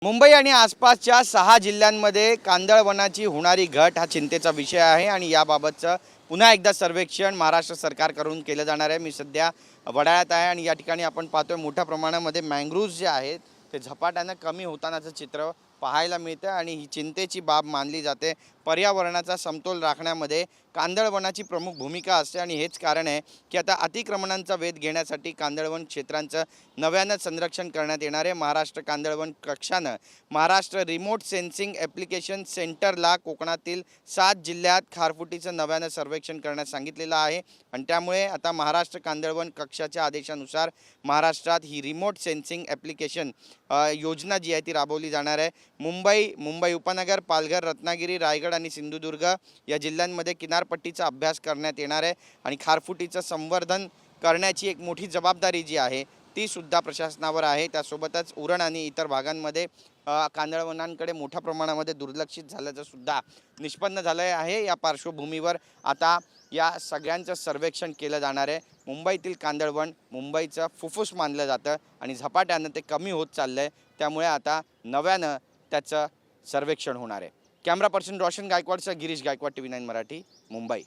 मुंबई आणि आसपासच्या 6 जिल्ह्यांमध्ये कांदळवनाची होणारी घट हा चिंतेचा विषय आहे आणि याबाबतचं पुन्हा एकदा सर्वेक्षण महाराष्ट्र सरकारकडून केलं जाणार आहे। मी सध्या वडाळ्यात आहे आणि या ठिकाणी आपण पाहतोय मोठ्या प्रमाणामध्ये मँग्रोव्ज जे आहेत ते झपाट्यानं कमी होतानाचं चित्र पाहायला मिळतं आणि ही चिंतेची बाब मानली जाते। पर्यावरणाचा समतोल राखण्यामध्ये कांदळवनाची प्रमुख भूमिका असते आणि हेच कारण आहे की आता अतिक्रमणांचा वेध घेण्यासाठी कांदळवन क्षेत्रांचं नव्यानं संरक्षण करण्यात येणार आहे। महाराष्ट्र कांदळवन कक्षानं महाराष्ट्र रिमोट सेन्सिंग ॲप्लिकेशन सेंटरला कोकणातील 7 जिल्ह्यात खारफुटीचं नव्यानं सर्वेक्षण करण्यास सांगितलेलं आहे आणि त्यामुळे आता महाराष्ट्र कांदळवन कक्षाच्या आदेशानुसार महाराष्ट्रात ही रिमोट सेन्सिंग ॲप्लिकेशन योजना जी आहे ती राबवली जाणार आहे। मुंबई उपनगर, पालघर, रत्नागिरी, रायगड आणि सिंधुदुर्ग या जिल्ह्यांमध्ये किनारपट्टीचा अभ्यास करण्यात येणार आहे आणि खारफुटीचं संवर्धन करण्याची एक मोठी जबाबदारी जी आहे ती सुद्धा प्रशासनावर आहे। त्यासोबतच उरण आणि इतर भागांमध्ये कांदळवनांकडे मोठ्या प्रमाणामध्ये दुर्लक्षित झाल्याचं सुद्धा निष्पन्न झालं आहे। या पार्श्वभूमीवर आता या सगळ्यांचं सर्वेक्षण केलं जाणार आहे। मुंबईतील कांदळवन मुंबईचं फुफ्फुस मानलं जातं आणि झपाट्यानं ते कमी होत चाललं आहे, त्यामुळे आता नव्यानं त्याचं सर्वेक्षण होणार आहे। कॅमेरा पर्सन रोशन गायकवाडसह गिरीश गायकवाड, TV9 मराठी, मुंबई।